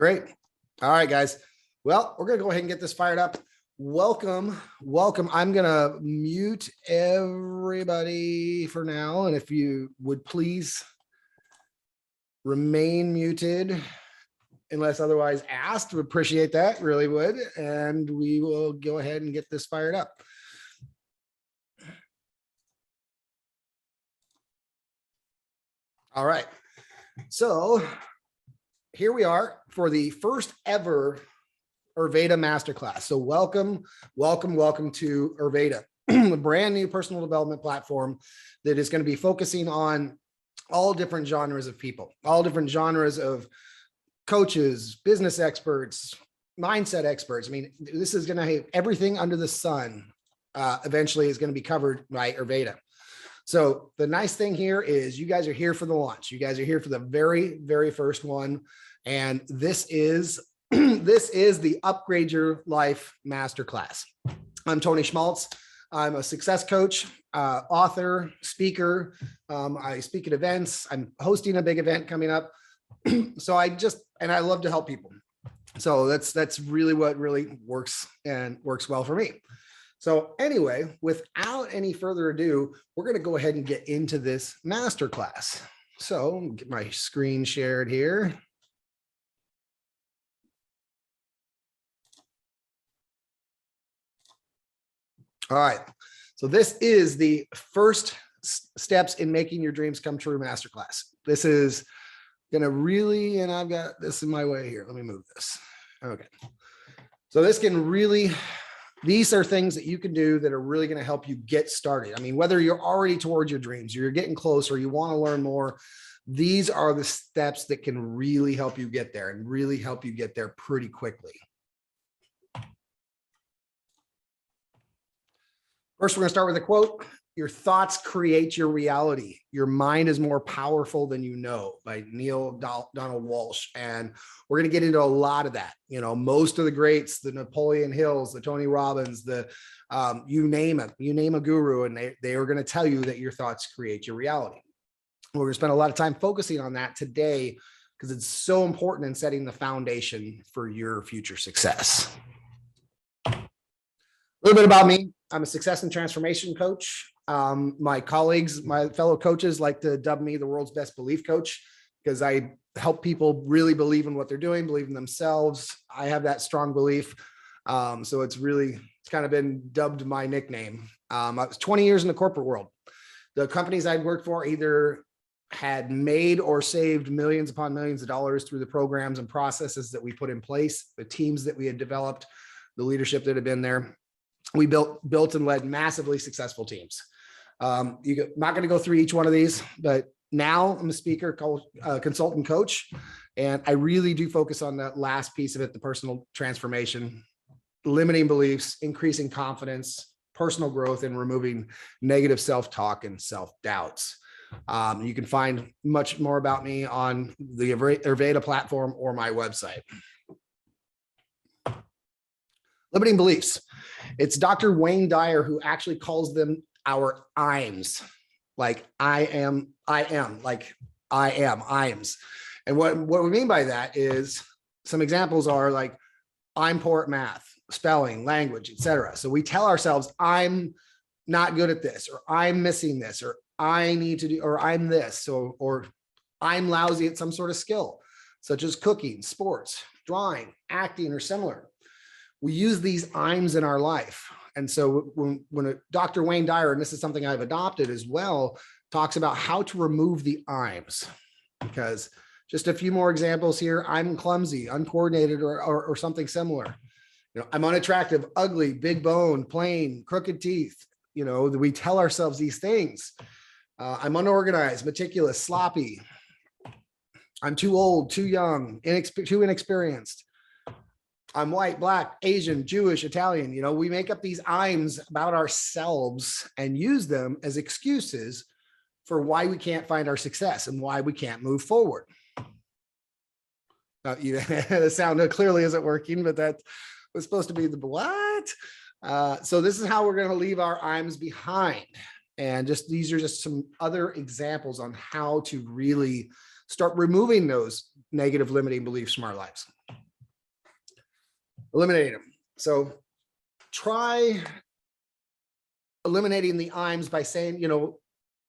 Great. All right, guys. Well, we're going to go ahead and get this fired up. Welcome. I'm going to mute everybody for now. And if you would please remain muted unless otherwise asked, we appreciate that, really would. And we will go ahead and get this fired up. All right. So here we are for the first ever UrVeda Masterclass. So welcome to UrVeda, a brand new personal development platform that is going to be focusing on all different genres of people, all different genres of coaches, business experts, mindset experts. I mean, this is going to have everything under the sun. Eventually is going to be covered by UrVeda. So the nice thing here is you guys are here for the launch. You guys are here for the very, very first one. And this is the Upgrade Your Life Masterclass. I'm Tony Schmaltz. I'm a success coach, author, speaker. I speak at events. I'm hosting a big event coming up. So I love to help people. So that's really what really works well for me. So anyway, without any further ado, we're going to go ahead and get into this masterclass. So get my screen shared here. All right. So this is the first steps in making your dreams come true masterclass. This is going to really, and I've got this in my way here. Let me move this. Okay. So this can really, these are things that you can do that are really going to help you get started. I mean, whether you're already towards your dreams, you're getting closer, you want to learn more, these are the steps that can really help you get there and really help you get there pretty quickly. First, we're going to start with a quote. Your thoughts create your reality. Your mind is more powerful than you know, by Neil Donald Walsh. And we're going to get into a lot of that. You know, most of the greats, the Napoleon Hills, the Tony Robbins, you name it, you name a guru, and they are going to tell you that your thoughts create your reality. We're going to spend a lot of time focusing on that today because it's so important in setting the foundation for your future success. A little bit about me. I'm a success and transformation coach. My colleagues, my fellow coaches like to dub me the world's best belief coach because I help people really believe in what they're doing, believe in themselves. I have that strong belief. So it's kind of been dubbed my nickname. I was 20 years in the corporate world. The companies I'd worked for either had made or saved millions upon millions of dollars through the programs and processes that we put in place, the teams that we had developed, the leadership that had been there. We built and led massively successful teams. I'm not going to go through each one of these, but now I'm a speaker, consultant coach, and I really do focus on that last piece of it, the personal transformation, limiting beliefs, increasing confidence, personal growth, and removing negative self-talk and self-doubts. You can find much more about me on the UrVeda platform or my website. Limiting beliefs. It's Dr. Wayne Dyer who actually calls them our IMs, like IMs. And what we mean by that is some examples are like, I'm poor at math, spelling, language, etc. So we tell ourselves, I'm not good at this, or I'm missing this, or I need to do, or I'm this, or I'm lousy at some sort of skill, such as cooking, sports, drawing, acting, or similar. We use these IMs in our life. And so when Dr. Wayne Dyer, and this is something I've adopted as well, talks about how to remove the IMs, because just a few more examples here. I'm clumsy, uncoordinated, or something similar. You know, I'm unattractive, ugly, big bone, plain, crooked teeth. You know, we tell ourselves these things. I'm unorganized, meticulous, sloppy. I'm too old, too young, too inexperienced. I'm white, black, Asian, Jewish, Italian. You know, we make up these IMs about ourselves and use them as excuses for why we can't find our success and why we can't move forward. The sound clearly isn't working, but that was supposed to be the what? So this is how we're going to leave our IMs behind. And these are just some other examples on how to really start removing those negative limiting beliefs from our lives. eliminate them. So try eliminating the I'ms by saying, you know,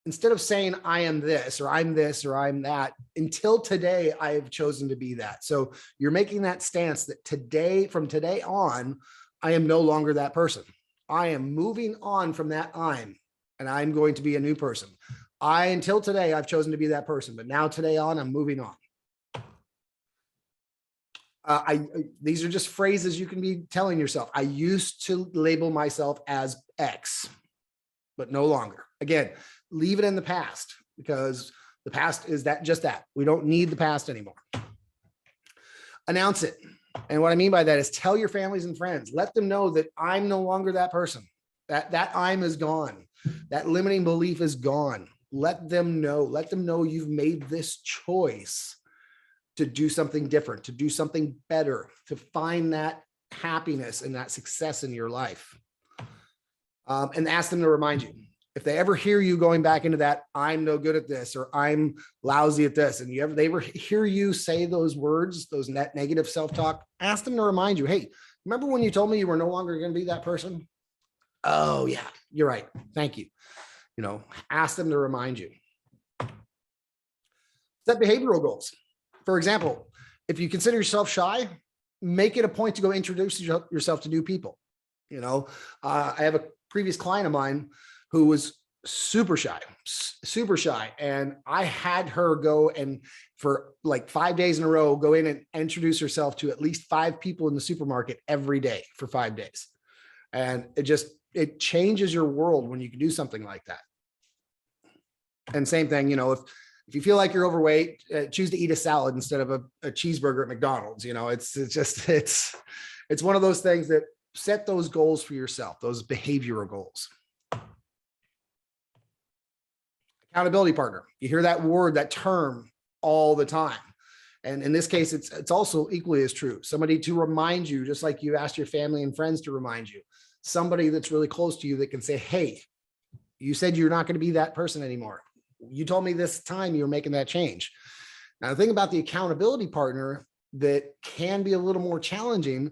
instead of saying I am this or I'm that, until today, I have chosen to be that. So you're making that stance that today, from today on, I am no longer that person. I am moving on from that and I'm going to be a new person. Until today, I've chosen to be that person, but now today on, I'm moving on. These are just phrases you can be telling yourself. I used to label myself as X, but no longer. Again, leave it in the past, because the past is just that. We don't need the past anymore. Announce it. And what I mean by that is tell your families and friends, let them know that I'm no longer that person. That I'm is gone. That limiting belief is gone. Let them know you've made this choice to do something different, to do something better, to find that happiness and that success in your life. And ask them to remind you. If they ever hear you going back into that, I'm no good at this, or I'm lousy at this, and they ever hear you say those words, those negative self-talk, ask them to remind you, hey, remember when you told me you were no longer going to be that person? Oh yeah, you're right. Thank you. You know, ask them to remind you. Set behavioral goals. For example, if you consider yourself shy, make it a point to go introduce yourself to new people. You know, I have a previous client of mine who was super shy. And I had her go and for like 5 days in a row, go in and introduce herself to at least 5 people in the supermarket every day for 5 days. And it changes your world when you can do something like that. And same thing, you know, if you feel like you're overweight, choose to eat a salad instead of a cheeseburger at McDonald's. You know, it's one of those things that set those goals for yourself, those behavioral goals. Accountability partner. You hear that word, that term all the time. And in this case, it's also equally as true. Somebody to remind you, just like you asked your family and friends to remind you, somebody that's really close to you that can say, hey, you said you're not going to be that person anymore. You told me this time you were making that change. Now, the thing about the accountability partner that can be a little more challenging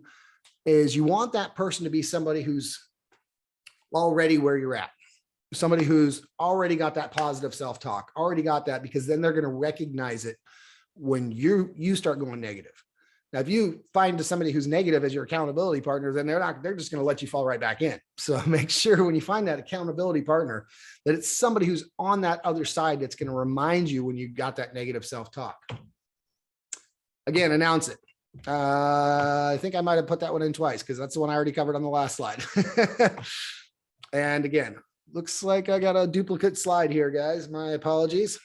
is you want that person to be somebody who's already where you're at. Somebody who's already got that positive self-talk, already got that, because then they're going to recognize it when you start going negative. Now, if you find somebody who's negative as your accountability partner, then they're just going to let you fall right back in. So make sure when you find that accountability partner that it's somebody who's on that other side that's going to remind you when you got that negative self-talk. Again, announce it. I think I might have put that one in twice because that's the one I already covered on the last slide. And again, looks like I got a duplicate slide here, guys. My apologies.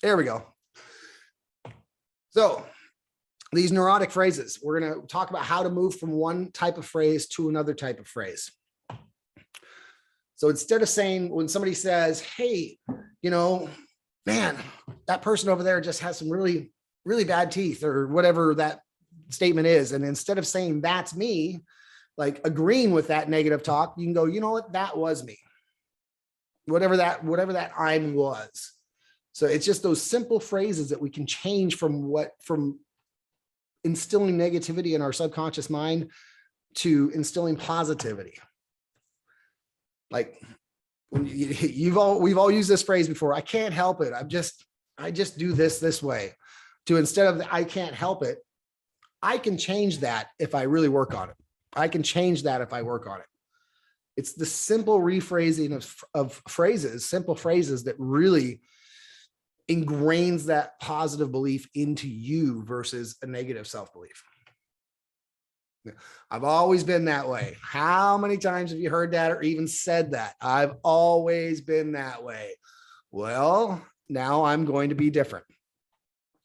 There we go. So these neurotic phrases, we're going to talk about how to move from one type of phrase to another type of phrase. So instead of saying, when somebody says, hey, you know, man, that person over there just has some really, really bad teeth, or whatever that statement is. And instead of saying that's me, like agreeing with that negative talk, you can go, you know what, that was me. Whatever that I'm was. So it's just those simple phrases that we can change from instilling negativity in our subconscious mind to instilling positivity. Like we've all used this phrase before. I can't help it. I just do this way. To instead of I can't help it, I can change that if I really work on it. I can change that if I work on it. It's the simple rephrasing of phrases, simple phrases that really ingrains that positive belief into you versus a negative self-belief. I've always been that way. How many times have you heard that or even said that? I've always been that way. Well, now I'm going to be different.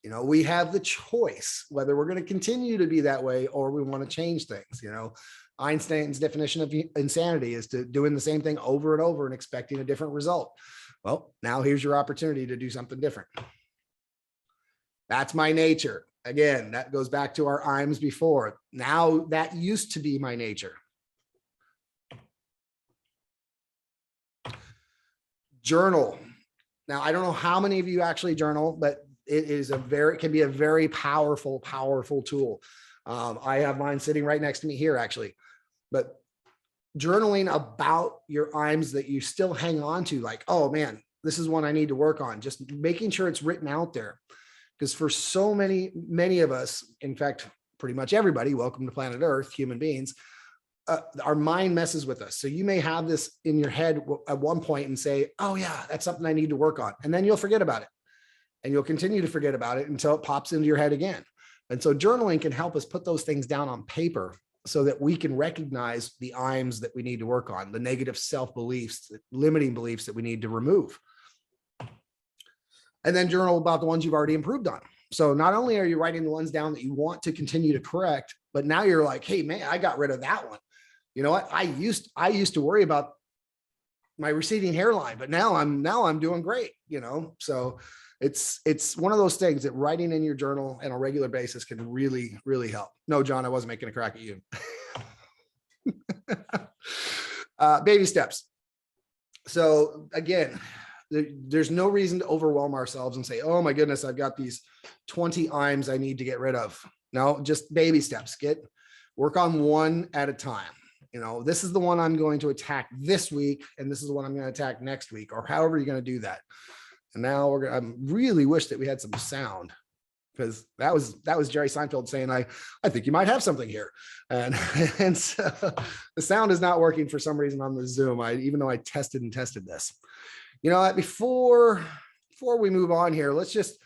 You know, we have the choice whether we're going to continue to be that way or we want to change things. You know, Einstein's definition of insanity is to doing the same thing over and over and expecting a different result. Well, now here's your opportunity to do something different. That's my nature. Again, that goes back to our I'ms before. Now that used to be my nature. Journal. Now, I don't know how many of you actually journal, but it can be a very powerful tool. I have mine sitting right next to me here, actually. But journaling about your IMs that you still hang on to, like, oh man, this is one I need to work on. Just making sure it's written out there. Because for so many of us, in fact, pretty much everybody, welcome to planet Earth, human beings, our mind messes with us. So you may have this in your head at one point and say, oh yeah, that's something I need to work on. And then you'll forget about it. And you'll continue to forget about it until it pops into your head again. And so journaling can help us put those things down on paper so that we can recognize the IMs that we need to work on, the negative self-beliefs, the limiting beliefs that we need to remove. And then journal about the ones you've already improved on. So not only are you writing the ones down that you want to continue to correct, but now you're like, hey man, I got rid of that one. You know what? I used to worry about my receding hairline, but now I'm doing great, you know? So it's one of those things that writing in your journal on a regular basis can really, really help. No, John, I wasn't making a crack at you. Baby steps. So again, there's no reason to overwhelm ourselves and say, oh my goodness, I've got these 20 IMs I need to get rid of. No, just baby steps. Work on one at a time. You know, this is the one I'm going to attack this week, and this is the one I'm going to attack next week, or however you're going to do that. And now I really wish that we had some sound, because that was Jerry Seinfeld saying, I think you might have something here. And so the sound is not working for some reason on the Zoom. Even though I tested this. You know, before we move on here, let's just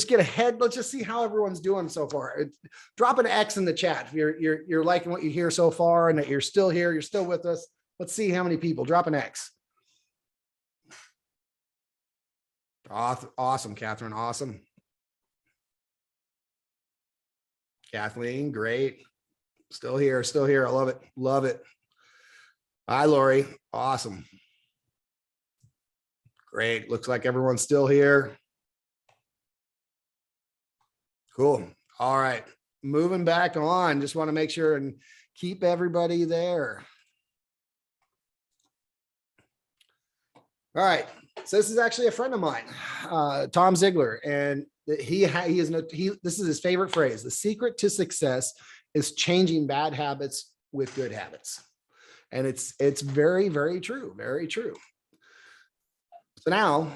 get ahead. Let's just see how everyone's doing so far. Drop an X in the chat if you're liking what you hear so far and that you're still here, you're still with us. Let's see how many people. Drop an X. Awesome, Catherine. Awesome. Kathleen, great. Still here. I love it. Love it. Hi, Lori. Awesome. Great. Looks like everyone's still here. Cool. All right. Moving back on. Just want to make sure and keep everybody there. All right. So this is actually a friend of mine, Tom Ziegler, and this is his favorite phrase. The secret to success is changing bad habits with good habits. And it's very, very true. Very true. So now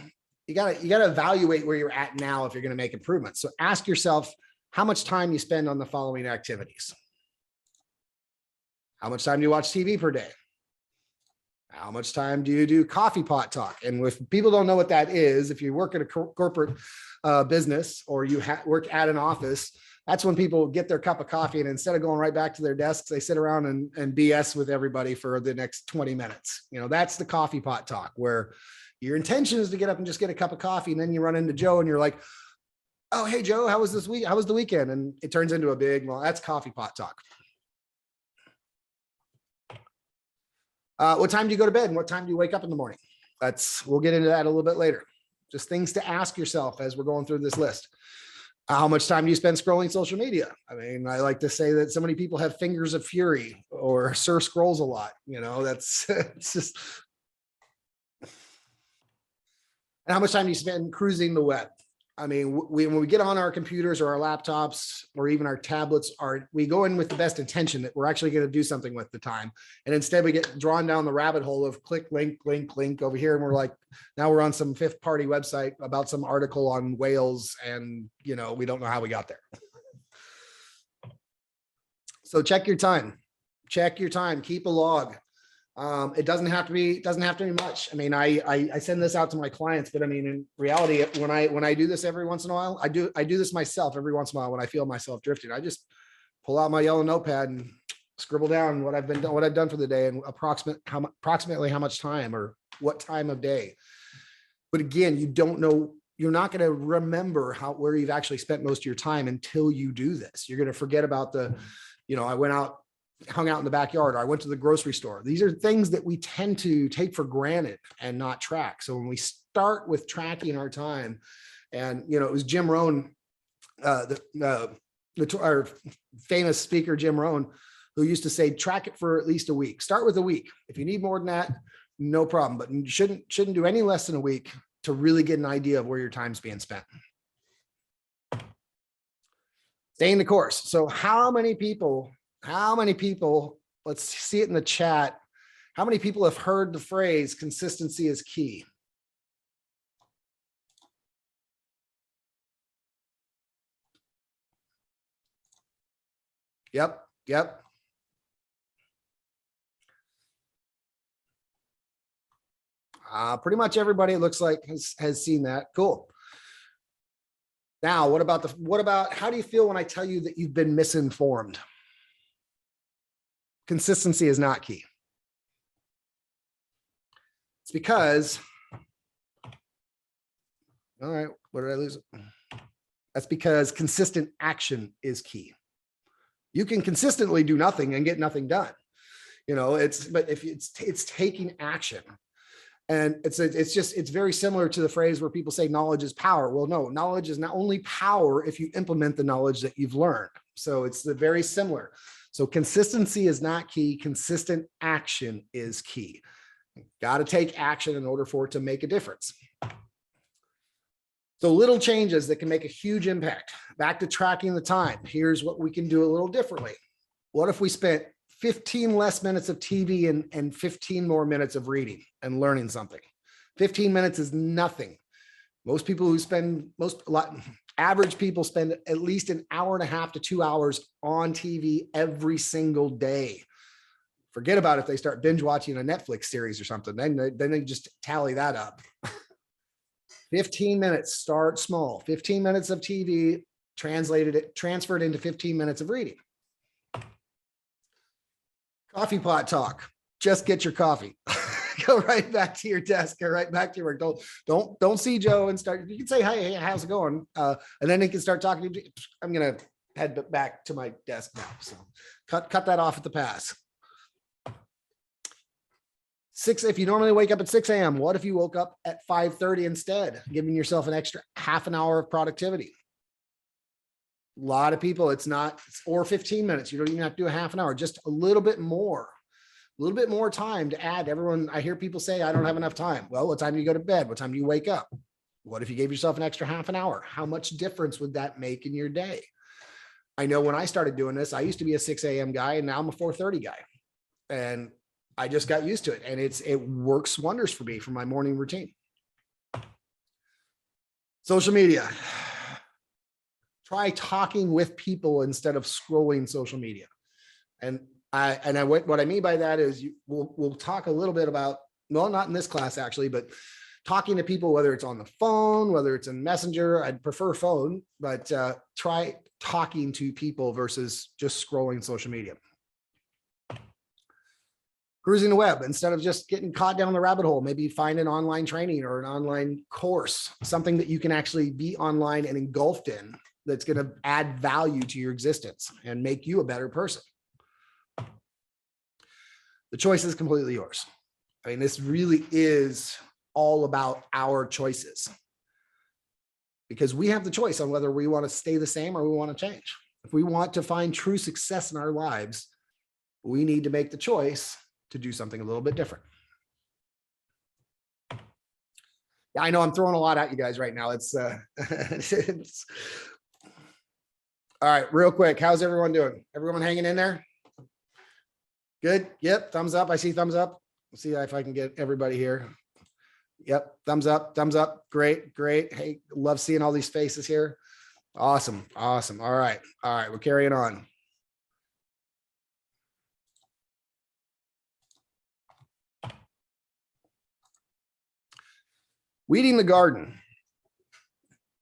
you got to evaluate where you're at now if you're going to make improvements. So ask yourself how much time you spend on the following activities. How much time do you watch TV per day? How much time do you do coffee pot talk? And if people don't know what that is, if you work at a corporate business or you work at an office, that's when people get their cup of coffee and instead of going right back to their desks, they sit around and BS with everybody for the next 20 minutes. You know, that's the coffee pot talk, where your intention is to get up and just get a cup of coffee. And then you run into Joe and you're like, oh, hey, Joe, how was this week? How was the weekend? And it turns into a big, well, that's coffee pot talk. What time do you go to bed and what time do you wake up in the morning? We'll get into that a little bit later. Just things to ask yourself as we're going through this list. How much time do you spend scrolling social media? I mean, I like to say that so many people have fingers of fury or Sir scrolls a lot. You know, it's just. And how much time do you spend cruising the web? I mean, when we get on our computers or our laptops or even our tablets, we go in with the best intention that we're actually going to do something with the time. And instead we get drawn down the rabbit hole of click, link over here. And we're like, now we're on some fifth party website about some article on whales. And, you know, we don't know how we got there. So check your time, keep a log. It doesn't have to be much. I mean, I send this out to my clients, but I mean, in reality, when I do this every once in a while, I do this myself every once in a while when I feel myself drifting. I just pull out my yellow notepad and scribble down what I've done for the day and approximately how much time or what time of day. But again, you're not going to remember where you've actually spent most of your time until you do this. You're going to forget about I went out, hung out in the backyard, or I went to the grocery store. These are things that we tend to take for granted and not track. So when we start with tracking our time, and it was Jim Rohn, our famous speaker, Jim Rohn, who used to say, track it for at least a week. Start with a week. If you need more than that, no problem, but you shouldn't do any less than a week to really get an idea of where your time's being spent. Staying the course. So how many people, let's see it in the chat. How many people have heard the phrase consistency is key? Yep. Pretty much everybody, it looks like, has seen that. Cool. Now, what about how do you feel when I tell you that you've been misinformed? Consistency is not key. It's because, all right, what did I lose? That's because consistent action is key. You can consistently do nothing and get nothing done. But if it's taking action. And it's very similar to the phrase where people say knowledge is power. Well, no, knowledge is not only power if you implement the knowledge that you've learned. So it's very similar. So consistency is not key. Consistent action is key. Got to take action in order for it to make a difference. So little changes that can make a huge impact. Back to tracking the time. Here's what we can do a little differently. What if we spent 15 less minutes of TV and 15 more minutes of reading and learning something? 15 minutes is nothing. Average people spend at least an hour and a half to 2 hours on TV every single day. Forget about if they start binge watching a Netflix series or something. Then they just tally that up. 15 minutes, start small. 15 minutes of TV, transferred into 15 minutes of reading. Coffee pot talk. Just get your coffee. Go right back to your desk. Go right back to your work. Don't see Joe and start. You can say, hey, how's it going? And then he can start talking to you. I'm gonna head back to my desk now. So cut that off at the pass. If you normally wake up at 6 a.m., what if you woke up at 5:30 instead, giving yourself an extra half an hour of productivity? A lot of people, or 15 minutes. You don't even have to do a half an hour, just a little bit more time to add. I hear people say, I don't have enough time. Well, what time do you go to bed? What time do you wake up? What if you gave yourself an extra half an hour? How much difference would that make in your day? I know when I started doing this, I used to be a 6 a.m. guy and now I'm a 4:30 guy. And I just got used to it. And it works wonders for me for my morning routine. Social media. Try talking with people instead of scrolling social media. And what I mean by that is we'll talk a little bit about, well, not in this class actually, but talking to people, whether it's on the phone, whether it's in Messenger. I'd prefer phone, but try talking to people versus just scrolling social media. Cruising the web, instead of just getting caught down the rabbit hole, maybe find an online training or an online course, something that you can actually be online and engulfed in that's going to add value to your existence and make you a better person. The choice is completely yours. I mean, this really is all about our choices, because we have the choice on whether we want to stay the same or we want to change. If we want to find true success in our lives, we need to make the choice to do something a little bit different. Yeah, I know I'm throwing a lot at you guys right now. It's all right, real quick. How's everyone doing? Everyone hanging in there? Good. Yep. Thumbs up. I see thumbs up. Let's see if I can get everybody here. Yep. Thumbs up. Thumbs up. Great. Hey, love seeing all these faces here. Awesome. All right. We're carrying on. Weeding the garden.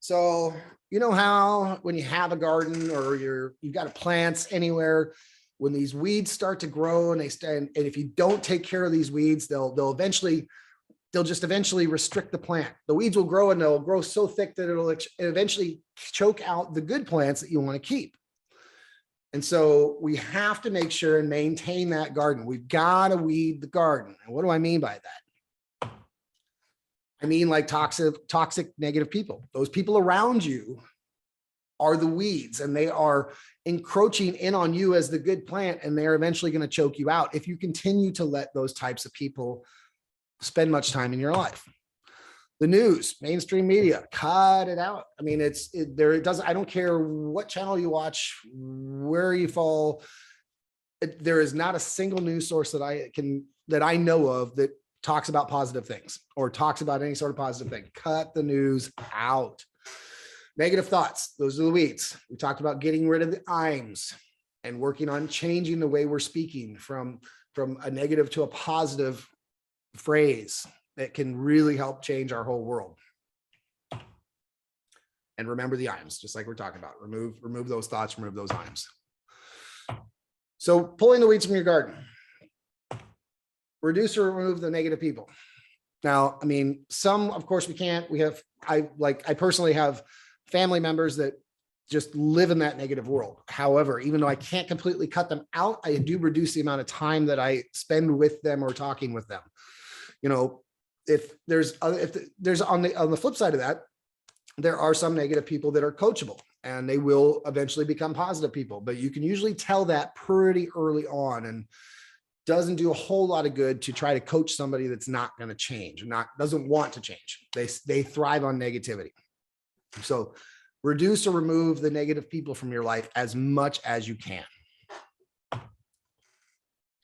So you know how when you have a garden or you've got plants anywhere, when these weeds start to grow and if you don't take care of these weeds, they'll just eventually restrict the plant. The weeds will grow and they'll grow so thick that it'll eventually choke out the good plants that you want to keep. And so we have to make sure and maintain that garden. We've got to weed the garden. And what do I mean by that? I mean, like toxic, negative people. Those people around you are the weeds, and they are encroaching in on you as the good plant, and they're eventually going to choke you out if you continue to let those types of people spend much time in your life. The news, mainstream media, cut it out. I mean, it doesn't, I don't care what channel you watch, where you fall. There is not a single news source that I know of that talks about positive things or talks about any sort of positive thing. Cut the news out. Negative thoughts, those are the weeds. We talked about getting rid of the I'ms and working on changing the way we're speaking from a negative to a positive phrase that can really help change our whole world. And remember the I'ms, just like we're talking about. Remove those thoughts, remove those I'ms. So pulling the weeds from your garden. Reduce or remove the negative people. Now, I mean, some, of course, we can't. I personally have family members that just live in that negative world. However, even though I can't completely cut them out, I do reduce the amount of time that I spend with them or talking with them. You know, if there's on the flip side of that, there are some negative people that are coachable and they will eventually become positive people, but you can usually tell that pretty early on, and doesn't do a whole lot of good to try to coach somebody that's not going to change, doesn't want to change. They thrive on negativity. So reduce or remove the negative people from your life as much as you can,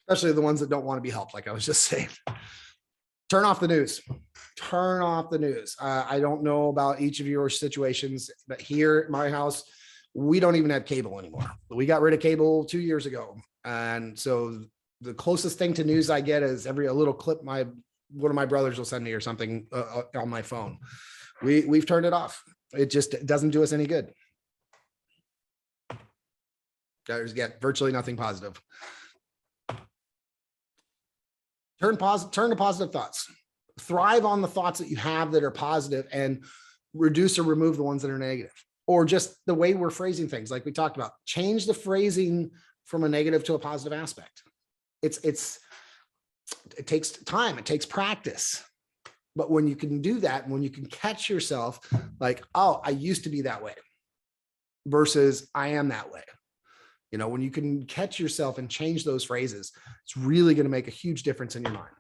especially the ones that don't want to be helped. Like I was just saying, turn off the news. Turn off the news. I don't know about each of your situations, but here at my house, we don't even have cable anymore. We got rid of cable 2 years ago. And so the closest thing to news I get is a little clip one of my brothers will send me or something on my phone. We've turned it off. It just doesn't do us any good. There's virtually nothing positive. Turn to positive thoughts. Thrive on the thoughts that you have that are positive, and reduce or remove the ones that are negative, or just the way we're phrasing things. Like we talked about, change the phrasing from a negative to a positive aspect. It takes time. It takes practice. But when you can do that, when you can catch yourself like, oh, I used to be that way versus I am that way. You know, when you can catch yourself and change those phrases, it's really going to make a huge difference in your mind.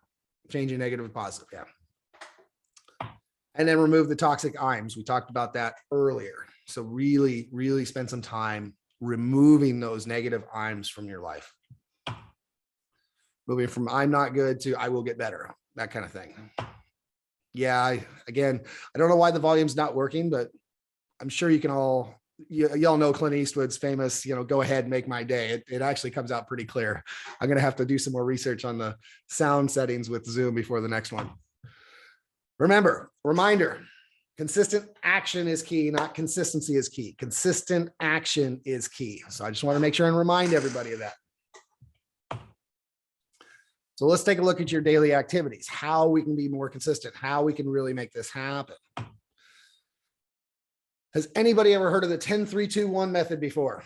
Changing negative to positive. Yeah. And then remove the toxic I'ms. We talked about that earlier. So really, really spend some time removing those negative I'ms from your life. Moving from I'm not good to I will get better, that kind of thing. Yeah, again, I don't know why the volume's not working, but I'm sure you can y'all know Clint Eastwood's famous, go ahead, make my day. It actually comes out pretty clear. I'm going to have to do some more research on the sound settings with Zoom before the next one. Reminder, consistent action is key, not consistency is key. Consistent action is key. So I just want to make sure and remind everybody of that. So let's take a look at your daily activities, how we can be more consistent, how we can really make this happen. Has anybody ever heard of the 10-3-2-1 method before?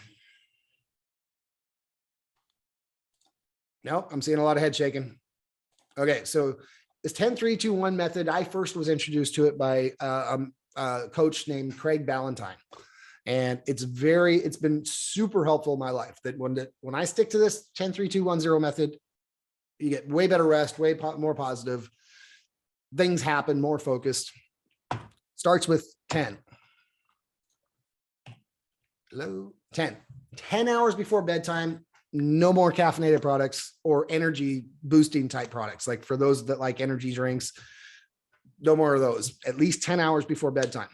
No, I'm seeing a lot of head shaking. Okay, so this 10-3-2-1 method, I first was introduced to it by a coach named Craig Ballantyne. And it's been super helpful in my life that when I stick to this 10-3-2-1-0 method, you get way better rest, way more positive. Things happen, more focused. Starts with 10. Hello, 10 hours before bedtime, no more caffeinated products or energy boosting type products. Like for those that like energy drinks, no more of those, at least 10 hours before bedtime.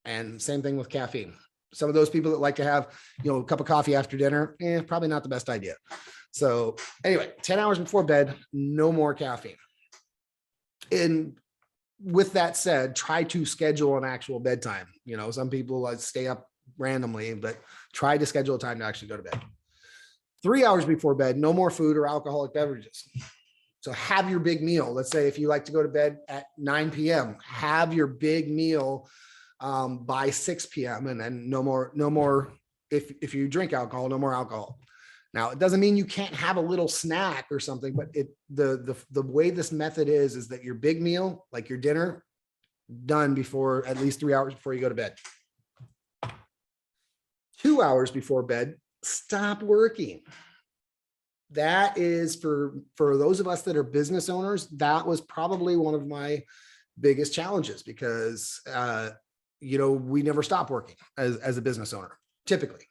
And same thing with caffeine. Some of those people that like to have, a cup of coffee after dinner, probably not the best idea. So anyway, 10 hours before bed, no more caffeine. And with that said, try to schedule an actual bedtime. Some people stay up randomly, but try to schedule a time to actually go to bed. 3 hours before bed, no more food or alcoholic beverages. So have your big meal. Let's say if you like to go to bed at 9 p.m., have your big meal by 6 p.m. and then no more. If you drink alcohol, no more alcohol. Now, it doesn't mean you can't have a little snack or something, but the way this method is that your big meal, like your dinner, done before at least 3 hours before you go to bed. 2 hours before bed, stop working. That is for those of us that are business owners, that was probably one of my biggest challenges because, we never stop working as a business owner, typically.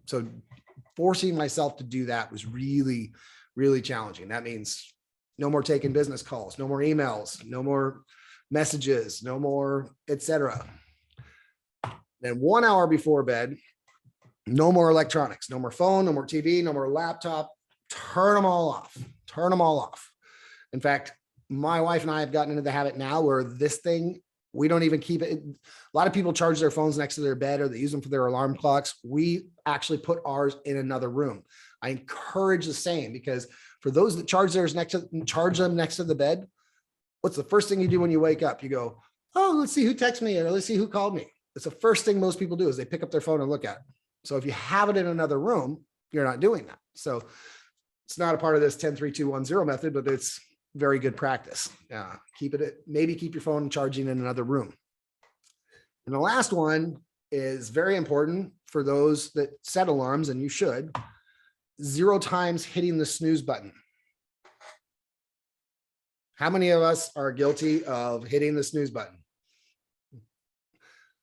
So forcing myself to do that was really, really challenging. That means no more taking business calls, no more emails, no more messages, no more, etc. Then 1 hour before bed, no more electronics, no more phone, no more TV, no more laptop. Turn them all off. Turn them all off. In fact, my wife and I have gotten into the habit now where this thing, we don't even keep it. A lot of people charge their phones next to their bed or they use them for their alarm clocks. We actually put ours in another room. I encourage the same, because for those that charge them next to the bed, what's the first thing you do when you wake up? You go, oh, let's see who texted me or let's see who called me. It's the first thing most people do is they pick up their phone and look at it. So if you have it in another room, you're not doing that. So it's not a part of this 10-3-2-1-0 method, but it's very good practice. Maybe keep your phone charging in another room. And the last one is very important for those that set alarms, and you should. 0 times hitting the snooze button. How many of us are guilty of hitting the snooze button?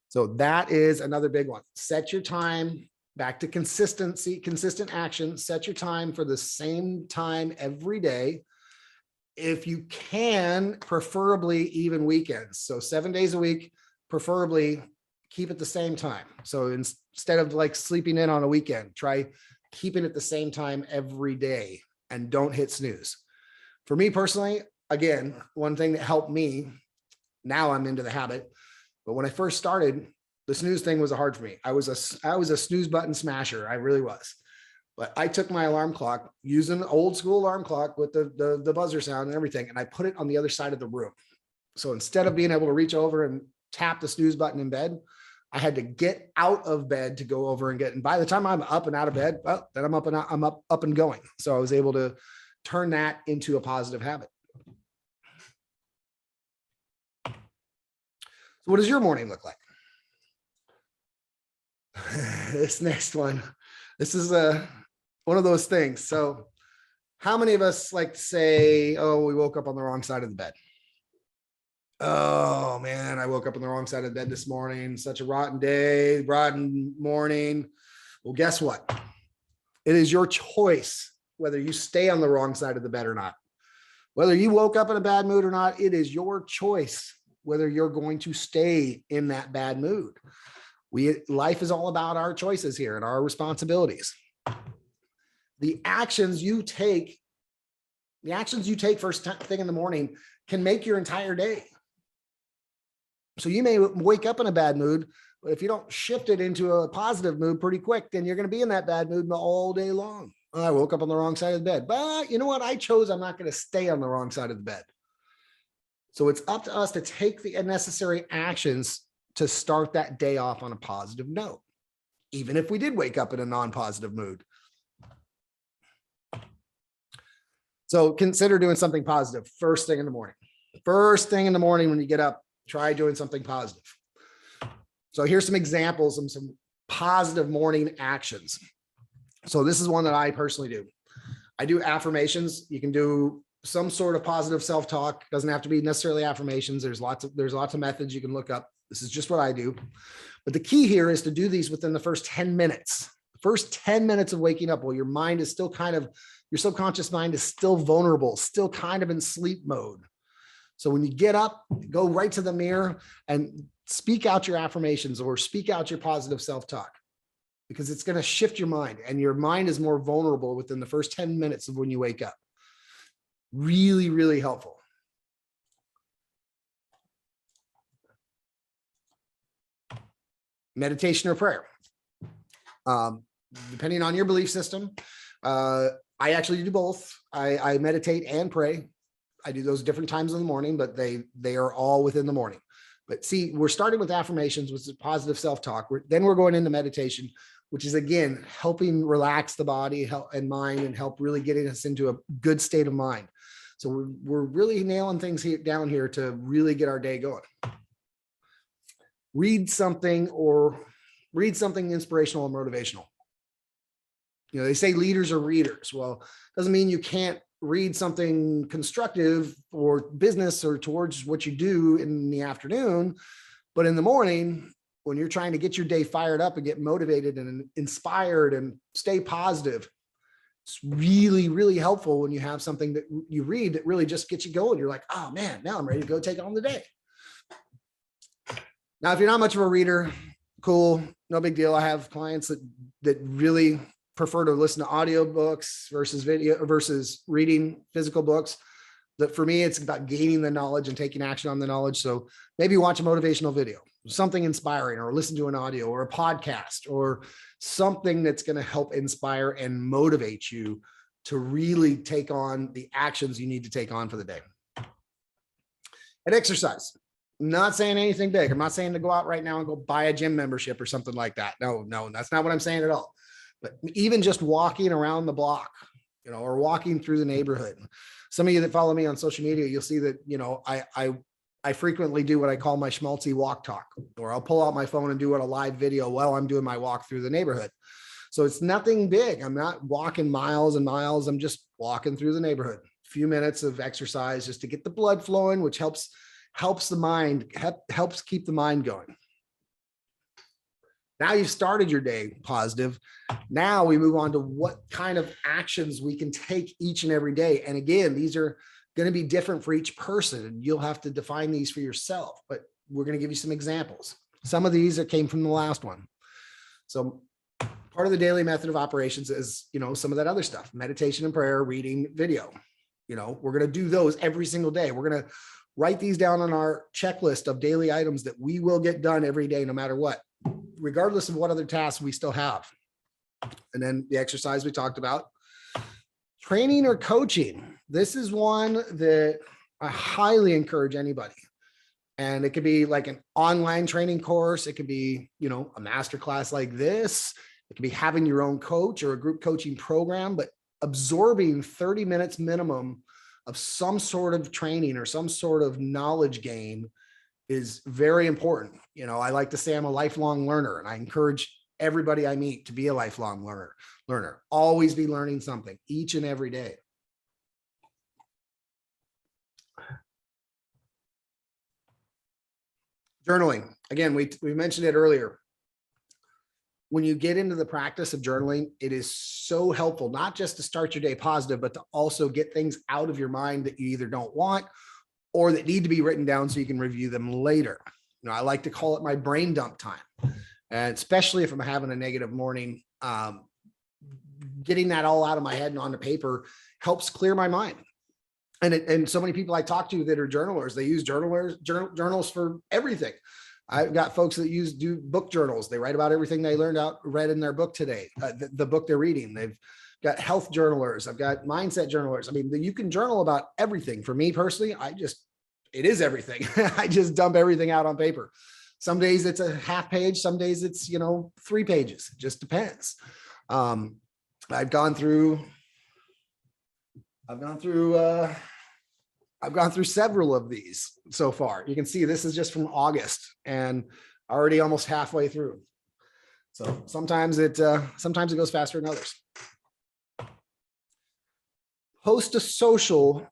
So that is another big one. Set your time. Back to consistency, consistent action. Set your time for the same time every day. If you can, preferably even weekends. So 7 days a week, preferably keep it the same time. So instead of like sleeping in on a weekend, try keeping it the same time every day and don't hit snooze. For me personally, again, one thing that helped me, now I'm into the habit, but when I first started, the snooze thing was hard for me. I was a snooze button smasher. I really was. But I took my alarm clock, using an old school alarm clock with the buzzer sound and everything, and I put it on the other side of the room. So instead of being able to reach over and tap the snooze button in bed, I had to get out of bed to go over and get. And by the time I'm up and out of bed, well, then I'm up and going. So I was able to turn that into a positive habit. So what does your morning look like? This next one, this is one of those things. So how many of us like to say, oh, we woke up on the wrong side of the bed? Oh man, I woke up on the wrong side of the bed this morning. Such a rotten day, rotten morning. Well, guess what? It is your choice whether you stay on the wrong side of the bed or not. Whether you woke up in a bad mood or not, it is your choice whether you're going to stay in that bad mood. Life is all about our choices here and our responsibilities. The actions you take first thing in the morning can make your entire day. So you may wake up in a bad mood, but if you don't shift it into a positive mood pretty quick, then you're going to be in that bad mood all day long. Oh, I woke up on the wrong side of the bed, but you know what? I chose I'm not going to stay on the wrong side of the bed. So it's up to us to take the necessary actions to start that day off on a positive note, even if we did wake up in a non-positive mood. So consider doing something positive first thing in the morning. First thing in the morning when you get up, try doing something positive. So here's some examples of some positive morning actions. So this is one that I personally do. I do affirmations. You can do some sort of positive self-talk. Doesn't have to be necessarily affirmations. There's lots of methods you can look up. This is just what I do. But the key here is to do these within the first 10 minutes. First 10 minutes of waking up while your mind is still your subconscious mind is still vulnerable, still kind of in sleep mode. So when you get up, go right to the mirror and speak out your affirmations or speak out your positive self-talk, because it's going to shift your mind, and your mind is more vulnerable within the first 10 minutes of when you wake up. Really, really helpful. Meditation or prayer. Depending on your belief system, I actually do both. I meditate and pray. I do those different times in the morning, but they are all within the morning. But see, we're starting with affirmations, which is positive self-talk. Then we're going into meditation, which is, again, helping relax the body and mind and help really getting us into a good state of mind. So we're really nailing things down here to really get our day going. Read something inspirational and motivational. You know, they say leaders are readers. Well, doesn't mean you can't read something constructive or business or towards what you do in the afternoon, but in the morning, when you're trying to get your day fired up and get motivated and inspired and stay positive, it's really, really helpful when you have something that you read that really just gets you going. You're like, oh man, now I'm ready to go take on the day. Now, if you're not much of a reader, cool, no big deal. I have clients that really prefer to listen to audiobooks versus video versus reading physical books. That for me, it's about gaining the knowledge and taking action on the knowledge. So maybe watch a motivational video, something inspiring, or listen to an audio or a podcast or something that's going to help inspire and motivate you to really take on the actions you need to take on for the day. And exercise. I'm not saying anything big. I'm not saying to go out right now and go buy a gym membership or something like that. No, that's not what I'm saying at all. But even just walking around the block, you know, or walking through the neighborhood. Some of you that follow me on social media, you'll see that, you know, I frequently do what I call my Schmaltz walk talk, or I'll pull out my phone and do a live video while I'm doing my walk through the neighborhood. So it's nothing big. I'm not walking miles and miles. I'm just walking through the neighborhood. A few minutes of exercise just to get the blood flowing, which helps the mind, helps keep the mind going. Now you've started your day positive. Now we move on to what kind of actions we can take each and every day. And again, these are going to be different for each person, and you'll have to define these for yourself, but we're going to give you some examples. Some of these that came from the last one. So part of the daily method of operations is, you know, some of that other stuff, meditation and prayer, reading, video. You know, we're going to do those every single day. We're going to write these down on our checklist of daily items that we will get done every day, no matter what, regardless of what other tasks we still have. And then the exercise we talked about. Training or coaching. This is one that I highly encourage anybody. And it could be like an online training course. It could be, you know, a masterclass like this. It could be having your own coach or a group coaching program, but absorbing 30 minutes minimum of some sort of training or some sort of knowledge gain is very important. You know, I like to say I'm a lifelong learner, and I encourage everybody I meet to be a lifelong learner. Always be learning something each and every day. Journaling. Again, we mentioned it earlier. When you get into the practice of journaling, it is so helpful, not just to start your day positive, but to also get things out of your mind that you either don't want or that need to be written down so you can review them later. You know, I like to call it my brain dump time. And especially if I'm having a negative morning, getting that all out of my head and onto paper helps clear my mind. And so many people I talk to that are journalers, they use journals for everything. I've got folks that do book journals. They write about everything they read in their book today, the book they're reading. They've got health journalers. I've got mindset journalers. I mean, you can journal about everything. For me personally, it is everything. I just dump everything out on paper. Some days it's a half page. Some days it's, 3 pages. It just depends. I've gone through several of these so far. You can see this is just from August and already almost halfway through. So sometimes it goes faster than others. Post a social,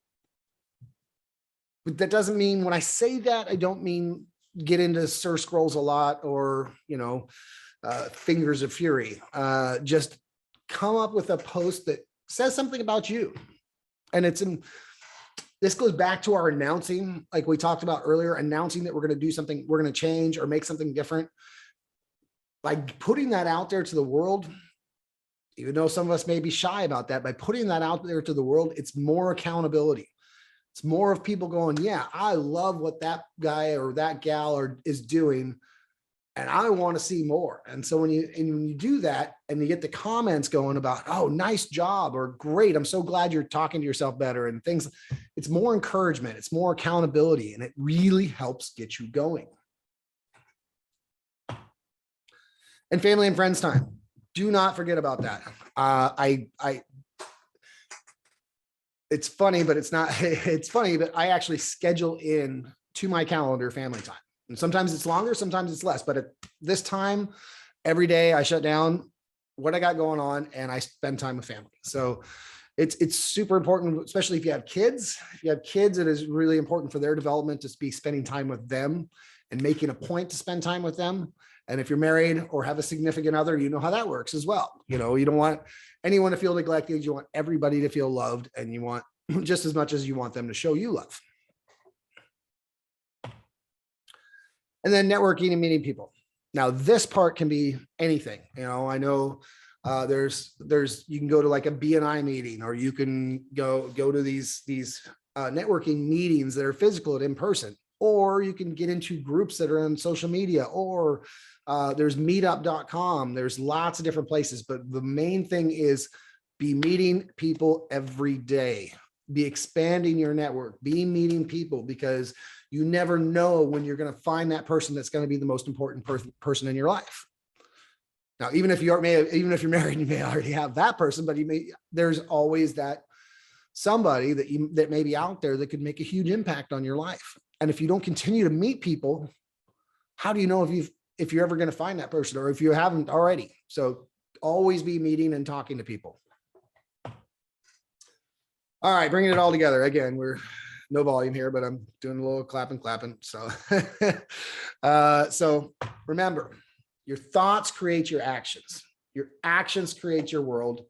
but that doesn't mean, when I say that, I don't mean get into Sir Scrolls a lot or, fingers of fury. Just come up with a post that says something about you. And this goes back to our announcing, like we talked about earlier, announcing that we're going to do something, we're going to change or make something different. By putting that out there to the world, even though some of us may be shy about that, by putting that out there to the world, it's more accountability. It's more of people going, yeah, I love what that guy or that gal is doing, and I want to see more. And so when you do that and you get the comments going about, oh, nice job, or great, I'm so glad you're talking to yourself better and things, it's more encouragement, it's more accountability, and it really helps get you going. And family and friends time. Do not forget about that. It's funny, but it's not, it's funny, but I actually schedule in to my calendar family time. And sometimes it's longer, sometimes it's less, but at this time, every day I shut down, what I got going on, and I spend time with family. So it's super important, especially if you have kids. If you have kids, it is really important for their development to be spending time with them and making a point to spend time with them. And if you're married or have a significant other, you know how that works as well. You know, you don't want anyone to feel neglected. You want everybody to feel loved, and you want just as much as you want them to show you love. And then networking and meeting people. Now, this part can be anything. You know, I know there's you can go to like a BNI meeting, or you can go to these networking meetings that are physical and in person, or you can get into groups that are on social media, or there's meetup.com. There's lots of different places, but the main thing is be meeting people every day. Be expanding your network, be meeting people, because you never know when you're going to find that person that's going to be the most important person in your life. Now, even if you're married, you may already have that person, but there's always that somebody that may be out there that could make a huge impact on your life. And if you don't continue to meet people, how do you know if you're ever going to find that person, or if you haven't already? So always be meeting and talking to people. All right, bringing it all together. Again, we're no volume here, but I'm doing a little clapping. So, so remember, your thoughts create your actions. Your actions create your world,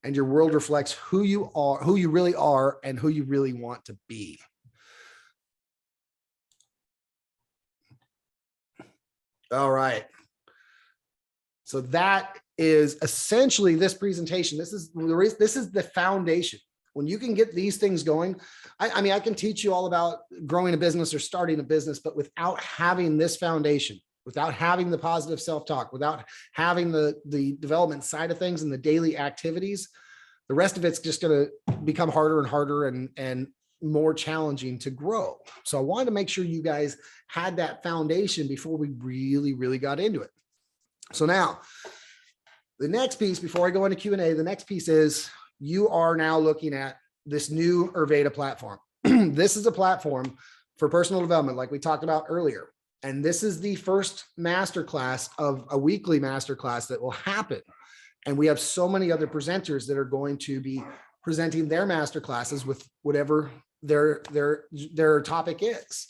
and your world reflects who you are, who you really are, and who you really want to be. All right. So that is essentially this presentation. This is the foundation. When you can get these things going, I mean, I can teach you all about growing a business or starting a business, but without having this foundation, without having the positive self-talk, without having the development side of things and the daily activities, the rest of it's just going to become harder and harder and more challenging to grow. So I wanted to make sure you guys had that foundation before we really, really got into it. So now the next piece, before I go into Q&A, the next piece is you are now looking at this new UrVeda platform. This is a platform for personal development, like we talked about earlier. And this is the first masterclass of a weekly masterclass that will happen. And we have so many other presenters that are going to be presenting their masterclasses with whatever their topic is.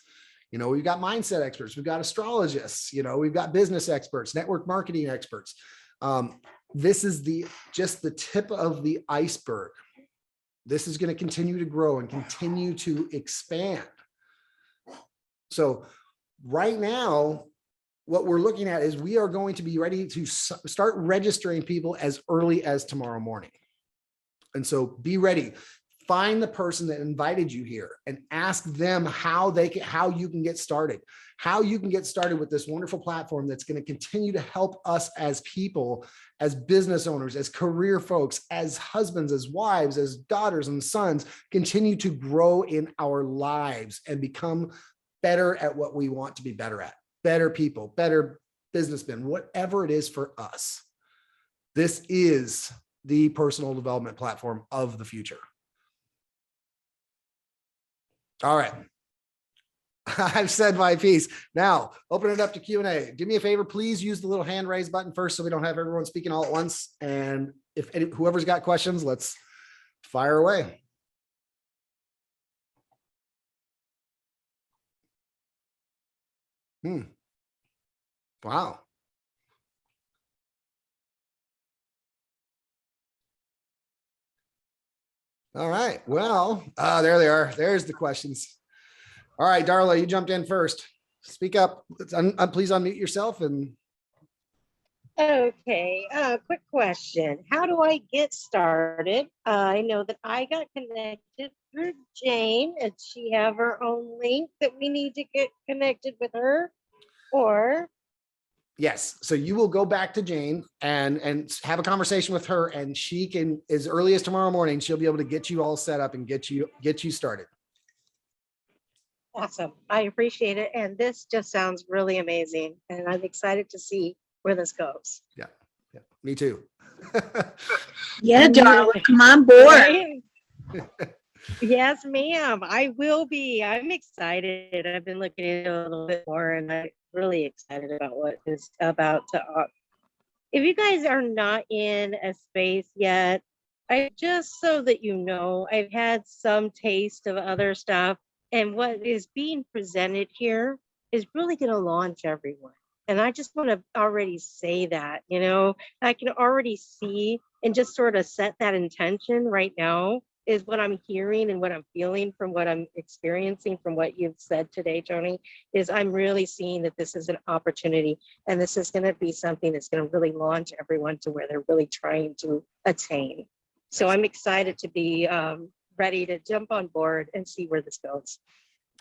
You know, we've got mindset experts, we've got astrologists, you know, we've got business experts, network marketing experts. This is just the tip of the iceberg. This is going to continue to grow and continue to expand. So right now, what we're looking at is we are going to be ready to start registering people as early as tomorrow morning. And so be ready. Find the person that invited you here and ask them how you can get started, with this wonderful platform that's going to continue to help us as people, as business owners, as career folks, as husbands, as wives, as daughters and sons, continue to grow in our lives and become better at what we want to be better at, better people, better businessmen, whatever it is for us. This is the personal development platform of the future. All right. I've said my piece. Now, open it up to Q&A. Do me a favor, please use the little hand raise button first so we don't have everyone speaking all at once. And if whoever's got questions, let's fire away. Wow. All right. Well, there they are. There's the questions. All right, Darla, you jumped in first. Speak up. Please unmute yourself. And okay, quick question. How do I get started? I know that I got connected through Jane, and she have her own link that we need to get connected with her, or? Yes. So you will go back to Jane and have a conversation with her, and she can, as early as tomorrow morning, she'll be able to get you all set up and get you started. Awesome. I appreciate it. And this just sounds really amazing. And I'm excited to see where this goes. Yeah. Me too. Yeah, Darla, come on board. Right? Yes, ma'am. I will be. I'm excited. I've been looking into it a little bit more, and I'm really excited about what is about to if you guys are not in a space yet, just so that you know, I've had some taste of other stuff, and what is being presented here is really going to launch everyone. And I just want to already say that, I can already see and just sort of set that intention right now is what I'm hearing and what I'm feeling from what I'm experiencing from what you've said today, Tony, is I'm really seeing that this is an opportunity, and this is going to be something that's going to really launch everyone to where they're really trying to attain. So I'm excited to be ready to jump on board and see where this goes.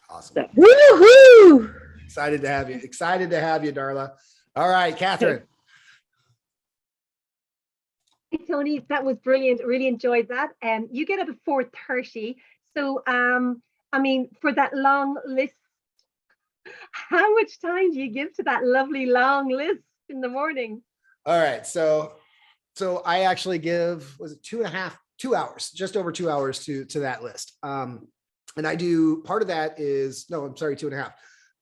Awesome. So. Woohoo! Excited to have you. Excited to have you, Darla. All right, Catherine. Hey, Tony, that was brilliant. Really enjoyed that. You get up at 4:30. So, I mean, for that long list, how much time do you give to that lovely long list in the morning? All right. So I actually give, was it 2 hours, just over 2 hours to that list. And I do, part of that is, no, I'm sorry, 2.5.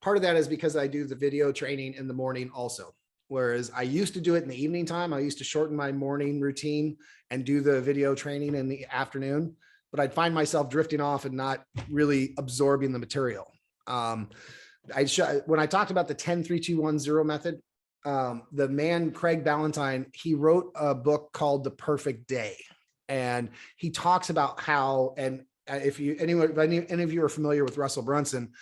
Part of that is because I do the video training in the morning also. Whereas I used to do it in the evening time. I used to shorten my morning routine and do the video training in the afternoon, but I'd find myself drifting off and not really absorbing the material. When I talked about the 10-3-2-1-0 method, the man, Craig Ballantyne, he wrote a book called The Perfect Day. And he talks about how, and if any of you are familiar with Russell Brunson,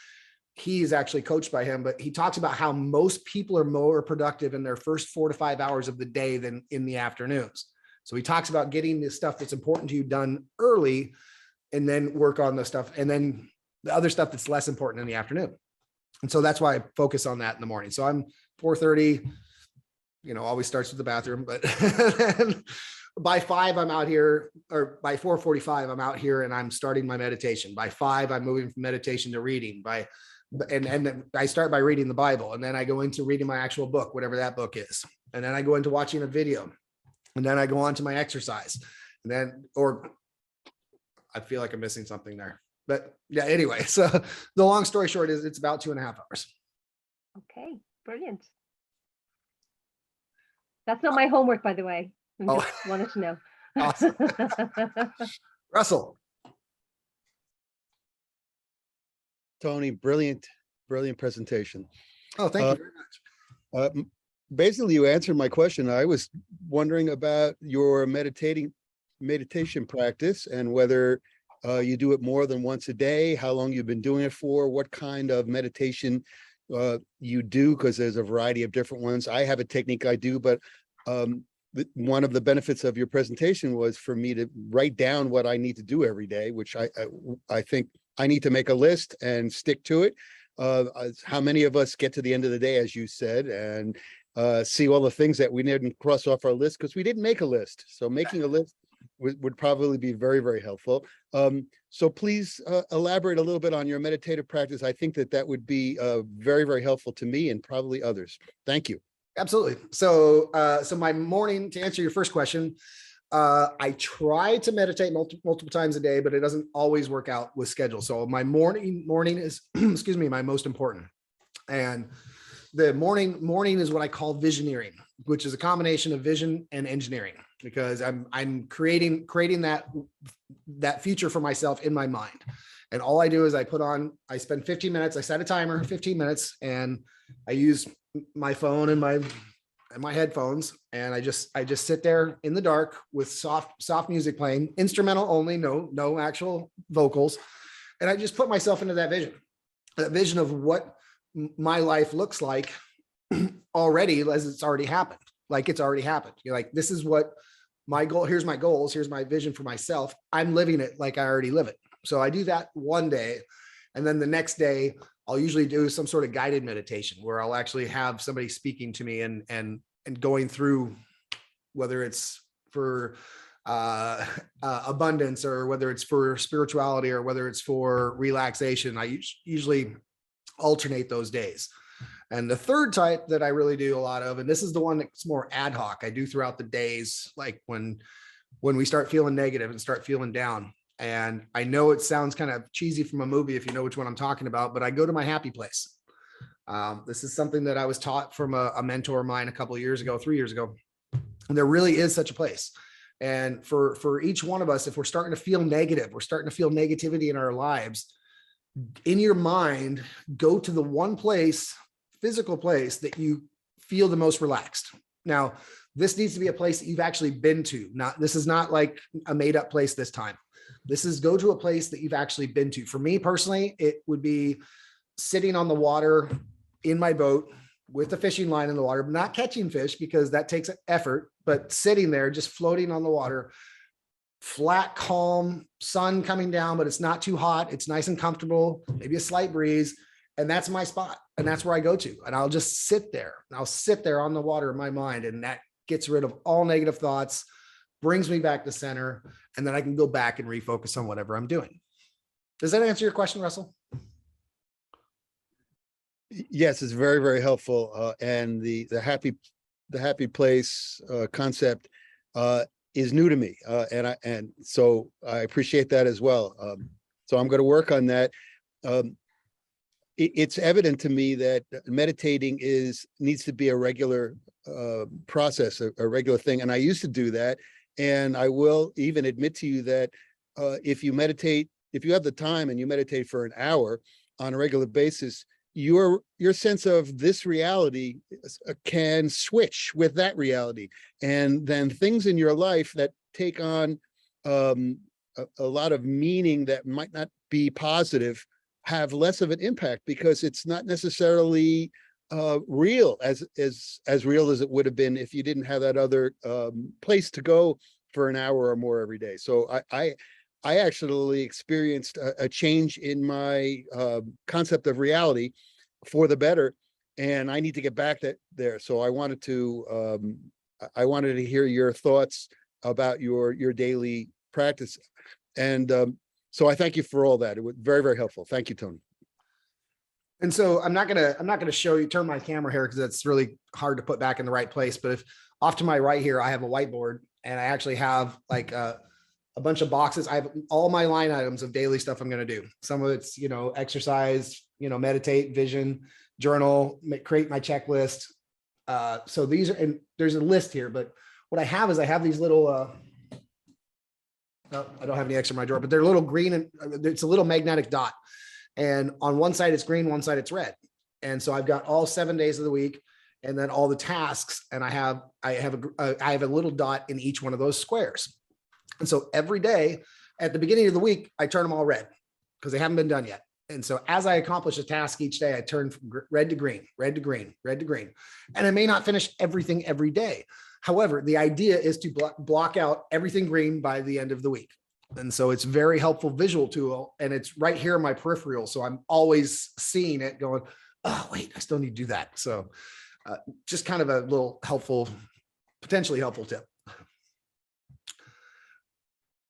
he's actually coached by him, but he talks about how most people are more productive in their first 4 to 5 hours of the day than in the afternoons. So he talks about getting the stuff that's important to you done early and then work on the stuff, and then the other stuff that's less important in the afternoon. And so that's why I focus on that in the morning. So I'm 4:30, always starts with the bathroom, but by 5, I'm out here, or by 4:45, I'm out here and I'm starting my meditation. By 5, I'm moving from meditation to reading. And I start by reading the Bible, and then I go into reading my actual book, whatever that book is. And then I go into watching a video, and then I go on to my exercise. And then, or I feel like I'm missing something there, but yeah, anyway. So the long story short is it's about 2.5 hours. Okay, brilliant. That's not my homework, by the way. I just wanted to know. Awesome. Russell. Tony, brilliant presentation. Oh, thank you very much. Basically, you answered my question. I was wondering about your meditation practice and whether you do it more than once a day, how long you've been doing it for, what kind of meditation you do, because there's a variety of different ones. I have a technique I do, but one of the benefits of your presentation was for me to write down what I need to do every day, which I think I need to make a list and stick to it. How many of us get to the end of the day, as you said, and see all the things that we didn't cross off our list because we didn't make a list. So making a list would probably be very, very helpful. So please elaborate a little bit on your meditative practice. I think that would be very, very helpful to me and probably others. Thank you. Absolutely. So my morning, to answer your first question, I try to meditate multiple times a day, but it doesn't always work out with schedule. So my morning is, excuse me, my most important. And the morning is what I call visioneering, which is a combination of vision and engineering, because I'm creating that future for myself in my mind. And all I do is I spend 15 minutes, I set a timer, 15 minutes, and I use my phone and my headphones, and I just sit there in the dark with soft music playing, instrumental only, no actual vocals. And I just put myself into that vision of what my life looks like already, as it's already happened. Like it's already happened. You're like, this is what my goal, here's my goals, here's my vision for myself. I'm living it like I already live it. So I do that one day. And then the next day, I'll usually do some sort of guided meditation where I'll actually have somebody speaking to me and going through, whether it's for abundance, or whether it's for spirituality, or whether it's for relaxation. I usually alternate those days. And the third type that I really do a lot of, and this is the one that's more ad hoc, I do throughout the days, like when we start feeling negative and start feeling down. And I know it sounds kind of cheesy from a movie if you know which one I'm talking about, but I go to my happy place. This is something that I was taught from a mentor of mine a couple of years ago, 3 years ago. And there really is such a place. And for each one of us, if we're starting to feel negative, we're starting to feel negativity in our lives, in your mind, go to the one place, physical place that you feel the most relaxed. Now, this needs to be a place that you've actually been to. This is not like a made up place this time. This is go to a place that you've actually been to. For me personally, it would be sitting on the water in my boat with a fishing line in the water, not catching fish because that takes effort, but sitting there, just floating on the water, flat, calm, sun coming down, but it's not too hot. It's nice and comfortable, maybe a slight breeze. And that's my spot. And that's where I go to. And I'll just sit there. I'll sit there on the water in my mind. And that gets rid of all negative thoughts, brings me back to center. And then I can go back and refocus on whatever I'm doing. Does that answer your question, Russell? Yes, it's very, very helpful. And the happy place concept is new to me. And so I appreciate that as well. So I'm going to work on that. It's evident to me that meditating needs to be a regular process, a regular thing. And I used to do that. And I will even admit to you that if you meditate, if you have the time and you meditate for an hour on a regular basis, your sense of this reality can switch with that reality. And then things in your life that take on a lot of meaning that might not be positive have less of an impact because it's not necessarily real as real as it would have been if you didn't have that other place to go for an hour or more every day. So I actually experienced a change in my concept of reality for the better, and I need to get back there. So I wanted to hear your thoughts about your daily practice, and so I thank you for all that. It was very, very helpful. Thank you, Tony. And so I'm not gonna show you, turn my camera here because that's really hard to put back in the right place. But if off to my right here, I have a whiteboard, and I actually have like a bunch of boxes. I have all my line items of daily stuff I'm going to do. Some of it's, exercise, meditate, vision, journal, create my checklist. So these are, and there's a list here, but what I have is I have these little, no, I don't have any extra in my drawer, but they're little green, and it's a little magnetic dot. And on one side it's green, one side it's red. And so I've got all 7 days of the week and then all the tasks. And I have a little dot in each one of those squares. And so every day at the beginning of the week, I turn them all red because they haven't been done yet. And so as I accomplish a task each day, I turn from red to green, red to green, red to green. And I may not finish everything every day. However, the idea is to block out everything green by the end of the week. And so it's a very helpful visual tool, and it's right here in my peripheral. So I'm always seeing it going, oh, wait, I still need to do that. So just kind of a little helpful, potentially helpful tip.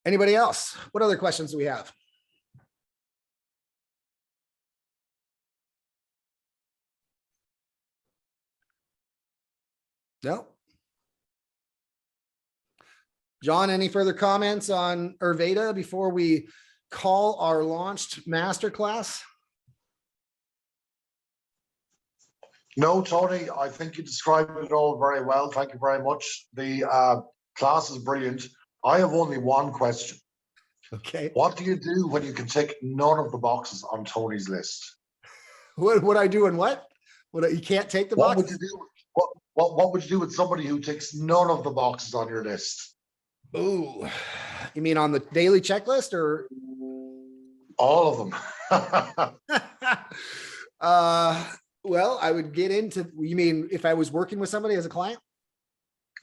Anybody else? What other questions do we have? No? John, any further comments on UrVeda before we call our launched masterclass? No, Tony, I think you described it all very well. Thank you very much. The class is brilliant. I have only one question. Okay. What do you do when you can tick none of the boxes on Tony's list? What I do and what? You can't take the What box? would you do? What would you do with somebody who ticks none of the boxes on your list? Ooh, you mean on the daily checklist or? All of them. Well, I would get into, you mean if I was working with somebody as a client?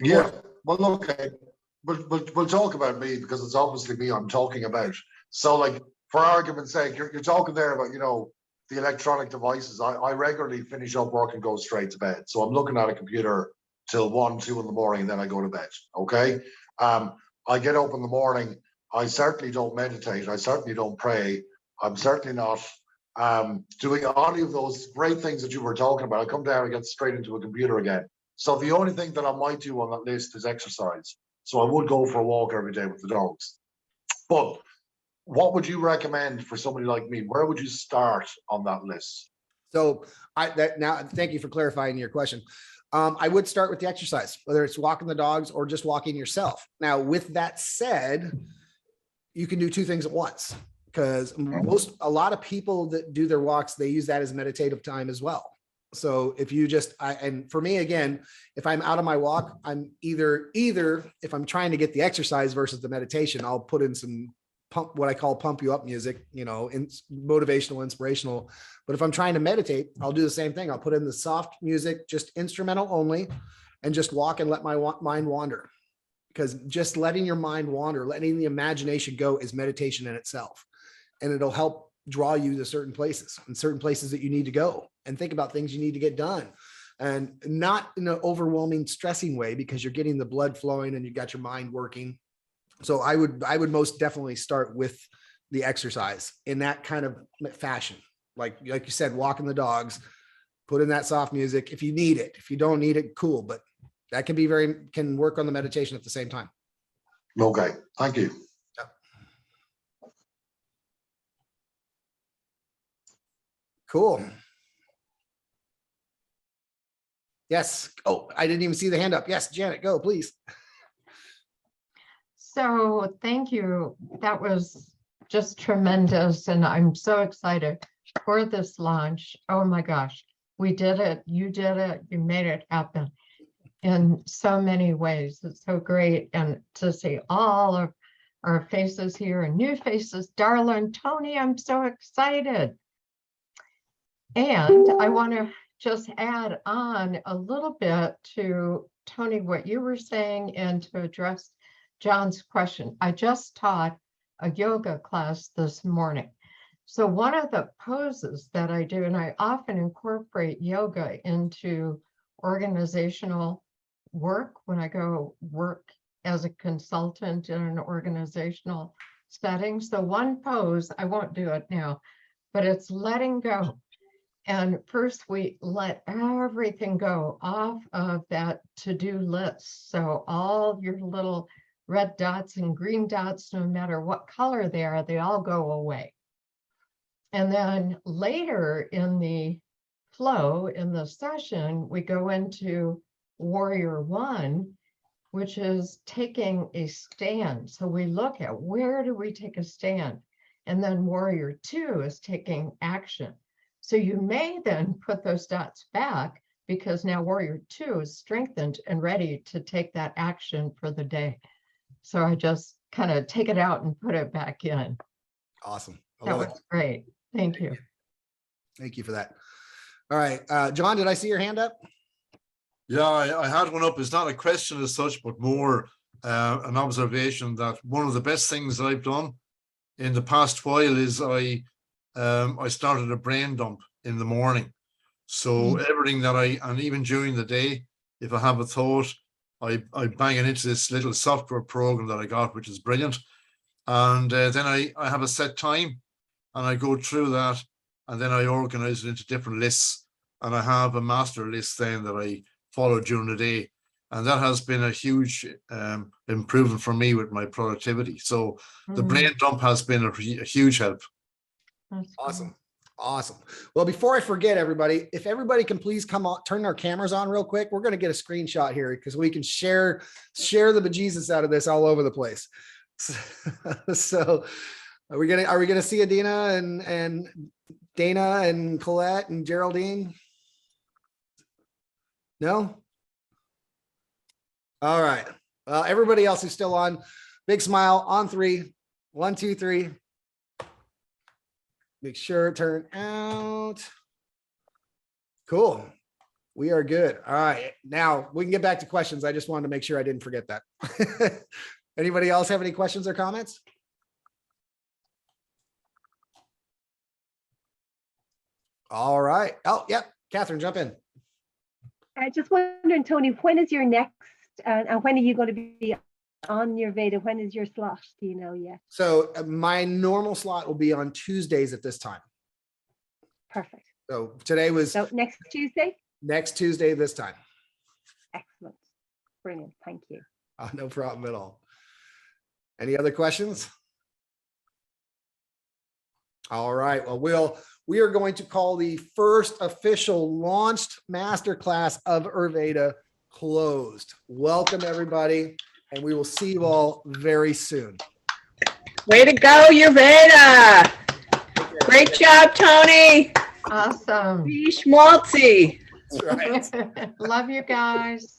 Yeah. Well, okay. We'll talk about me because it's obviously me I'm talking about. So, like, for argument's sake, you're talking there about, the electronic devices. I regularly finish up work and go straight to bed. So I'm looking at a computer till 1, 2 in the morning, and then I go to bed. Okay. I get up in the morning. I certainly don't meditate. I certainly don't pray. I'm certainly not doing any of those great things that you were talking about. I come down and get straight into a computer again. So the only thing that I might do on that list is exercise. So I would go for a walk every day with the dogs. But what would you recommend for somebody like me? Where would you start on that list? So now, thank you for clarifying your question. I would start with the exercise, whether it's walking the dogs or just walking yourself. Now, with that said, you can do two things at once, because a lot of people that do their walks, they use that as meditative time as well. So if you just, and for me, again, if I'm out on my walk, I'm either if I'm trying to get the exercise versus the meditation, I'll put in some what I call pump you up music, motivational, inspirational. But if I'm trying to meditate, I'll do the same thing. I'll put in the soft music, just instrumental only, and just walk and let my mind wander. Because just letting your mind wander, letting the imagination go is meditation in itself. And it'll help draw you to certain places that you need to go, and think about things you need to get done, and not in an overwhelming, stressing way, because you're getting the blood flowing and you got your mind working. So I would most definitely start with the exercise in that kind of fashion. Like you said, walking the dogs, put in that soft music if you need it. If you don't need it, cool. But that can work on the meditation at the same time. Okay, thank you. Yep. Cool. Yes. Oh, I didn't even see the hand up. Yes, Janet, go, please. So thank you. That was just tremendous. And I'm so excited for this launch. Oh my gosh, we did it. You did it. You made it happen in so many ways. It's so great. And to see all of our faces here and new faces, Darla and Tony, I'm so excited. And I want to just add on a little bit to Tony, what you were saying, and to address John's question. I just taught a yoga class this morning. So one of the poses that I do, and I often incorporate yoga into organizational work when I go work as a consultant in an organizational setting. So one pose, I won't do it now, but it's letting go. And first we let everything go off of that to-do list. So all your little red dots and green dots, no matter what color they are, they all go away. And then later in the flow, in the session, we go into Warrior One, which is taking a stand. So we look at where do we take a stand? And then Warrior Two is taking action. So you may then put those dots back, because now Warrior Two is strengthened and ready to take that action for the day. So I just kind of take it out and put it back in. Awesome. That was great. Thank you. Thank you for that. All right. John, did I see your hand up? Yeah, I had one up. It's not a question as such, but more an observation that one of the best things I've done in the past while is I started a brain dump in the morning. So everything that and even during the day, if I have a thought, I bang it into this little software program that I got, which is brilliant. And then I have a set time, and I go through that, and then I organize it into different lists, and I have a master list then that I follow during the day. And that has been a huge improvement for me with my productivity. So the brain dump has been a huge help. That's Awesome. Awesome. Well, before I forget, everybody, if everybody can please come on, turn our cameras on real quick. We're going to get a screenshot here, because we can share the bejesus out of this all over the place. So are we going to see Adina and Dana and Colette and Geraldine? No? All right. Well, everybody else who's still on, big smile on 3. 1, 2, 3. Make sure turn out. Cool. We are good. All right. Now we can get back to questions. I just wanted to make sure I didn't forget that. Anybody else have any questions or comments? All right. Oh, yep. Catherine, jump in. I just wondering, Tony, when is your next, and when are you going to be on UrVeda? When is your slot? Do you know yet? So my normal slot will be on Tuesdays at this time. Perfect. So today was So next Tuesday? next Tuesday this time. Excellent. Brilliant. Thank you. No problem at all. Any other questions? All right. Well, we are going to call the first official launched masterclass of UrVeda closed. Welcome, everybody, and we will see you all very soon. Way to go, UrVeda. Great job, Tony. Awesome. Be schmaltzy. That's right. Love you guys.